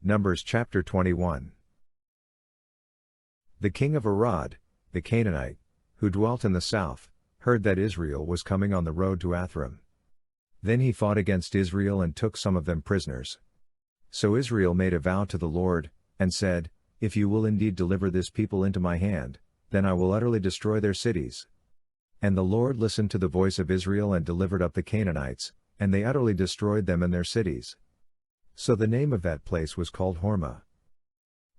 Numbers chapter 21. The king of Arad, the Canaanite, who dwelt in the south, heard that Israel was coming on the road to Athram. Then he fought against Israel and took some of them prisoners. So Israel made a vow to the Lord, and said, "If you will indeed deliver this people into my hand, then I will utterly destroy their cities." And the Lord listened to the voice of Israel and delivered up the Canaanites, and they utterly destroyed them and their cities. So the name of that place was called Hormah.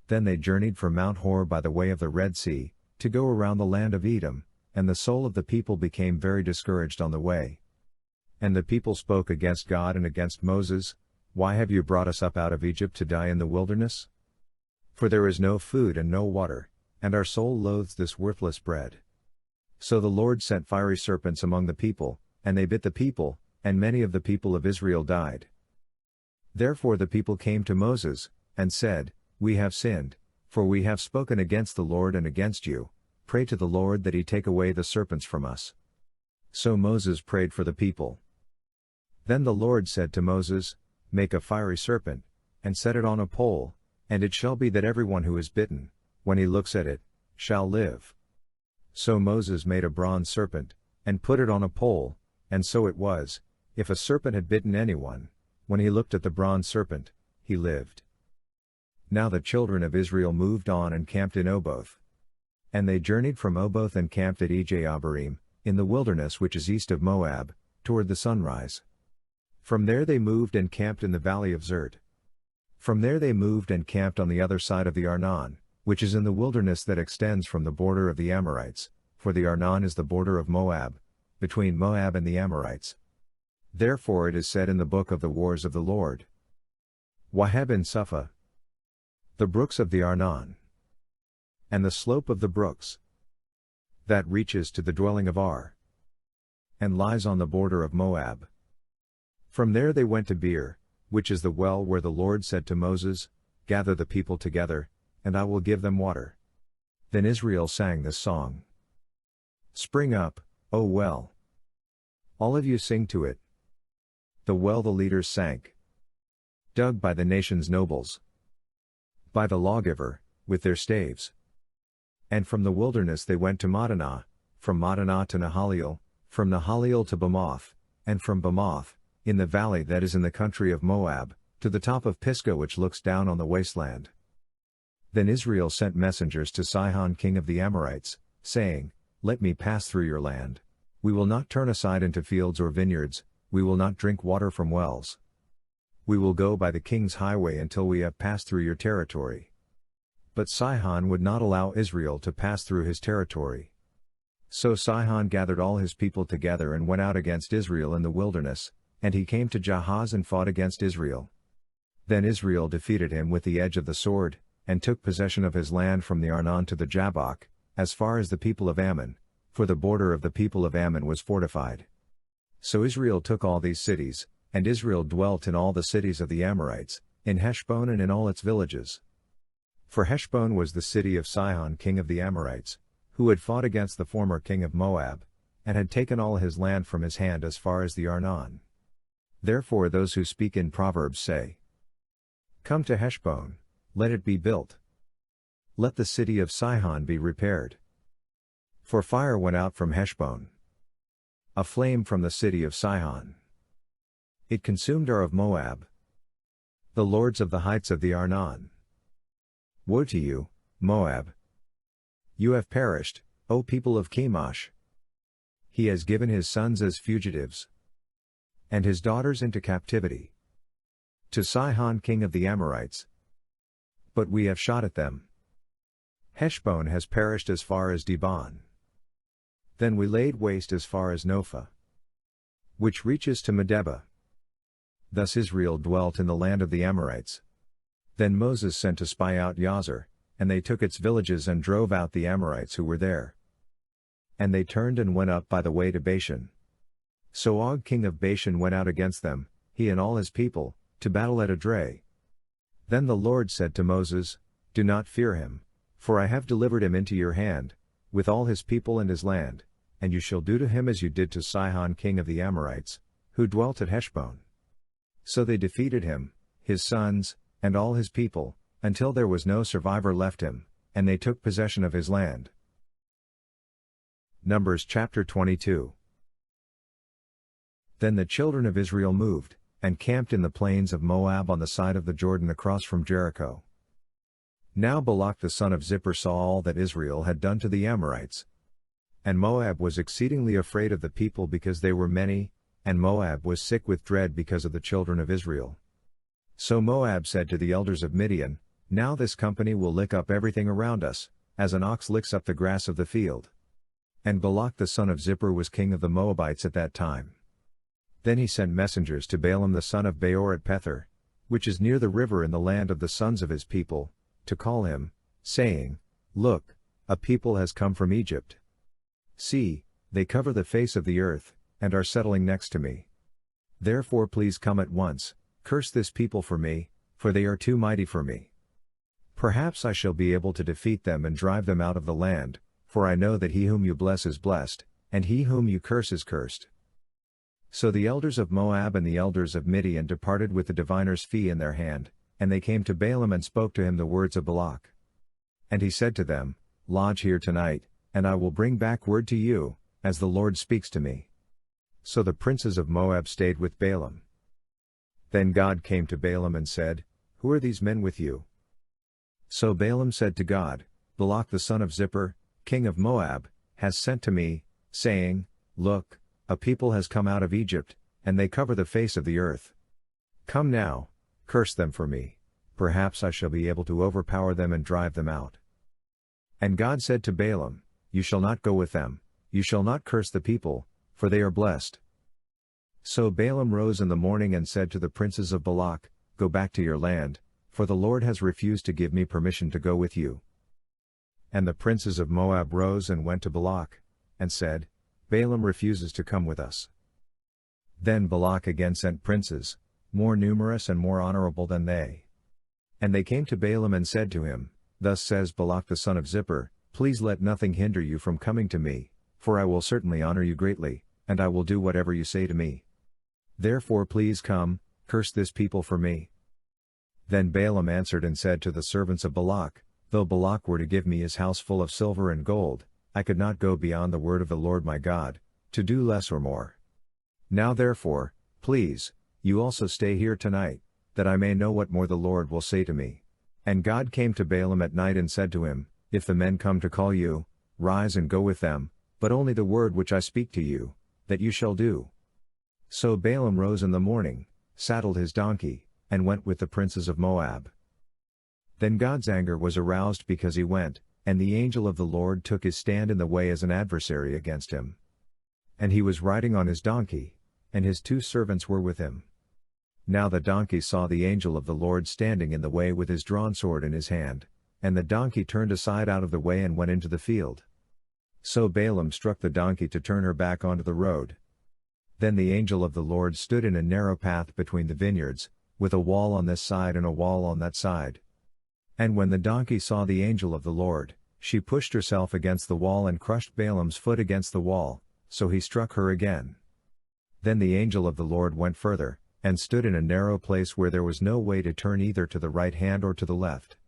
Then they journeyed from Mount Hor by the way of the Red Sea, to go around the land of Edom, and the soul of the people became very discouraged on the way. And the people spoke against God and against Moses, "Why have you brought us up out of Egypt to die in the wilderness? For there is no food and no water, and our soul loathes this worthless bread." So the Lord sent fiery serpents among the people, and they bit the people, and many of the people of Israel died. Therefore the people came to Moses, and said, "We have sinned, for we have spoken against the Lord and against you. Pray to the Lord that he take away the serpents from us." So Moses prayed for the people. Then the Lord said to Moses, "Make a fiery serpent, and set it on a pole, and it shall be that everyone who is bitten, when he looks at it, shall live." So Moses made a bronze serpent, and put it on a pole, and so it was, if a serpent had bitten anyone, when he looked at the bronze serpent, he lived. Now the children of Israel moved on and camped in Oboth. And they journeyed from Oboth and camped at Abarim, in the wilderness which is east of Moab, toward the sunrise. From there they moved and camped in the valley of Zert. From there they moved and camped on the other side of the Arnon, which is in the wilderness that extends from the border of the Amorites, for the Arnon is the border of Moab, between Moab and the Amorites. Therefore it is said in the book of the wars of the Lord, Waheb and Suphah, the brooks of the Arnon, and the slope of the brooks, that reaches to the dwelling of Ar, and lies on the border of Moab. From there they went to Beer, which is the well where the Lord said to Moses, "Gather the people together, and I will give them water." Then Israel sang this song. Spring up, O well. All of you sing to it. The well the leaders sank, dug by the nation's nobles, by the lawgiver, with their staves. And from the wilderness they went to Madonah, from Madonah to Nahaliel, from Nahaliel to Bamoth, and from Bamoth, in the valley that is in the country of Moab, to the top of Pisgah which looks down on the wasteland. Then Israel sent messengers to Sihon king of the Amorites, saying, "Let me pass through your land. We will not turn aside into fields or vineyards, we will not drink water from wells. We will go by the king's highway until we have passed through your territory." But Sihon would not allow Israel to pass through his territory. So Sihon gathered all his people together and went out against Israel in the wilderness, and he came to Jahaz and fought against Israel. Then Israel defeated him with the edge of the sword, and took possession of his land from the Arnon to the Jabbok, as far as the people of Ammon, for the border of the people of Ammon was fortified. So Israel took all these cities, and Israel dwelt in all the cities of the Amorites, in Heshbon and in all its villages. For Heshbon was the city of Sihon king of the Amorites, who had fought against the former king of Moab, and had taken all his land from his hand as far as the Arnon. Therefore those who speak in Proverbs say, "Come to Heshbon, let it be built. Let the city of Sihon be repaired. For fire went out from Heshbon, a flame from the city of Sihon. It consumed Ar of Moab, the lords of the heights of the Arnon. Woe to you, Moab! You have perished, O people of Chemosh. He has given his sons as fugitives, and his daughters into captivity, to Sihon king of the Amorites. But we have shot at them. Heshbon has perished as far as Dibon. Then we laid waste as far as Nophah, which reaches to Medeba." Thus Israel dwelt in the land of the Amorites. Then Moses sent to spy out Yazer, and they took its villages and drove out the Amorites who were there. And they turned and went up by the way to Bashan. So Og king of Bashan went out against them, he and all his people, to battle at Edrei. Then the Lord said to Moses, "Do not fear him, for I have delivered him into your hand, with all his people and his land, and you shall do to him as you did to Sihon king of the Amorites, who dwelt at Heshbon." So they defeated him, his sons, and all his people, until there was no survivor left him, and they took possession of his land. Numbers chapter 22. Then the children of Israel moved, and camped in the plains of Moab on the side of the Jordan across from Jericho. Now Balak the son of Zippor saw all that Israel had done to the Amorites. And Moab was exceedingly afraid of the people because they were many, and Moab was sick with dread because of the children of Israel. So Moab said to the elders of Midian, Now this company will lick up everything around us, as an ox licks up the grass of the field. And Balak the son of Zippor was king of the Moabites at that time. Then he sent messengers to Balaam the son of Beor at Pethor, which is near the river in the land of the sons of his people, to call him, saying, Look, a people has come from Egypt. See, they cover the face of the earth, and are settling next to me. Therefore please come at once, curse this people for me, for they are too mighty for me. Perhaps I shall be able to defeat them and drive them out of the land, for I know that he whom you bless is blessed, and he whom you curse is cursed. So the elders of Moab and the elders of Midian departed with the diviner's fee in their hand, and they came to Balaam and spoke to him the words of Balak. And he said to them, Lodge here tonight, and I will bring back word to you, as the Lord speaks to me. So the princes of Moab stayed with Balaam. Then God came to Balaam and said, Who are these men with you? So Balaam said to God, Balak the son of Zippor, king of Moab, has sent to me, saying, Look, a people has come out of Egypt, and they cover the face of the earth. Come now, curse them for me, perhaps I shall be able to overpower them and drive them out. And God said to Balaam, You shall not go with them, you shall not curse the people, for they are blessed. So Balaam rose in the morning and said to the princes of Balak, Go back to your land, for the Lord has refused to give me permission to go with you. And the princes of Moab rose and went to Balak, and said, Balaam refuses to come with us. Then Balak again sent princes, more numerous and more honorable than they. And they came to Balaam and said to him, Thus says Balak the son of Zippor, Please let nothing hinder you from coming to me, for I will certainly honor you greatly, and I will do whatever you say to me. Therefore please come, curse this people for me. Then Balaam answered and said to the servants of Balak, Though Balak were to give me his house full of silver and gold, I could not go beyond the word of the Lord my God, to do less or more. Now therefore, please, you also stay here tonight, that I may know what more the Lord will say to me. And God came to Balaam at night and said to him, If the men come to call you, rise and go with them, but only the word which I speak to you, that you shall do. So Balaam rose in the morning, saddled his donkey, and went with the princes of Moab. Then God's anger was aroused because he went, and the angel of the Lord took his stand in the way as an adversary against him. And he was riding on his donkey, and his 2 servants were with him. Now the donkey saw the angel of the Lord standing in the way with his drawn sword in his hand, and the donkey turned aside out of the way and went into the field. So Balaam struck the donkey to turn her back onto the road. Then the angel of the Lord stood in a narrow path between the vineyards, with a wall on this side and a wall on that side. And when the donkey saw the angel of the Lord, she pushed herself against the wall and crushed Balaam's foot against the wall, so he struck her again. Then the angel of the Lord went further, and stood in a narrow place where there was no way to turn either to the right hand or to the left.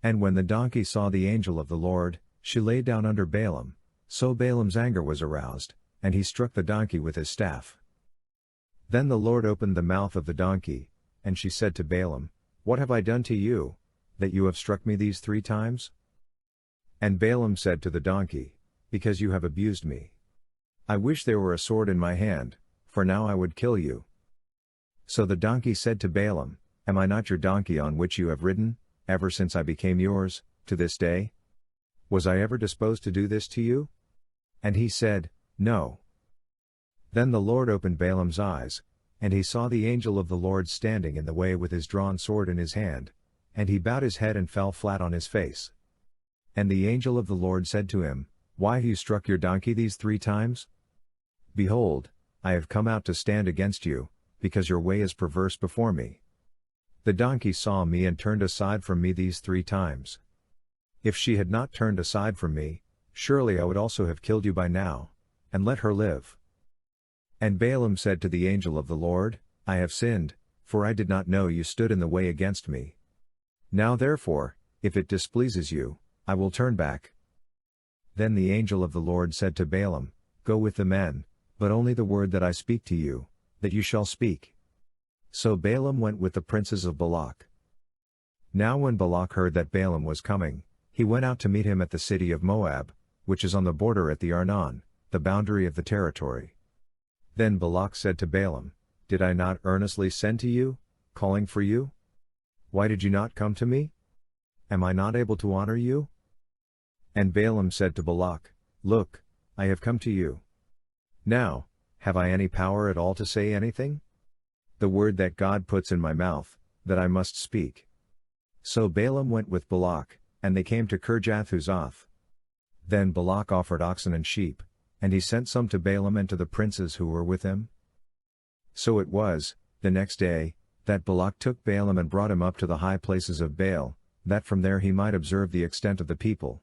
And when the donkey saw the angel of the Lord, she lay down under Balaam, so Balaam's anger was aroused, and he struck the donkey with his staff. Then the Lord opened the mouth of the donkey, and she said to Balaam, What have I done to you, that you have struck me these 3 times? And Balaam said to the donkey, Because you have abused me. I wish there were a sword in my hand, for now I would kill you. So the donkey said to Balaam, Am I not your donkey on which you have ridden, ever since I became yours, to this day? Was I ever disposed to do this to you? And he said, No. Then the Lord opened Balaam's eyes, and he saw the angel of the Lord standing in the way with his drawn sword in his hand, and he bowed his head and fell flat on his face. And the angel of the Lord said to him, Why have you struck your donkey these 3 times? Behold, I have come out to stand against you, because your way is perverse before me. The donkey saw me and turned aside from me these 3 times. If she had not turned aside from me, surely I would also have killed you by now, and let her live. And Balaam said to the angel of the Lord, I have sinned, for I did not know you stood in the way against me, Now therefore, if it displeases you, I will turn back. Then the angel of the Lord said to Balaam, Go with the men, but only the word that I speak to you, that you shall speak. So Balaam went with the princes of Balak. Now when Balak heard that Balaam was coming, he went out to meet him at the city of Moab, which is on the border at the Arnon, the boundary of the territory. Then Balak said to Balaam, Did I not earnestly send to you, calling for you? Why did you not come to me? Am I not able to honor you? And Balaam said to Balak, Look, I have come to you. Now, have I any power at all to say anything? The word that God puts in my mouth, that I must speak. So Balaam went with Balak, and they came to Kirjath-Huzoth. Then Balak offered oxen and sheep, and he sent some to Balaam and to the princes who were with him. So it was, the next day, that Balak took Balaam and brought him up to the high places of Baal, that from there he might observe the extent of the people,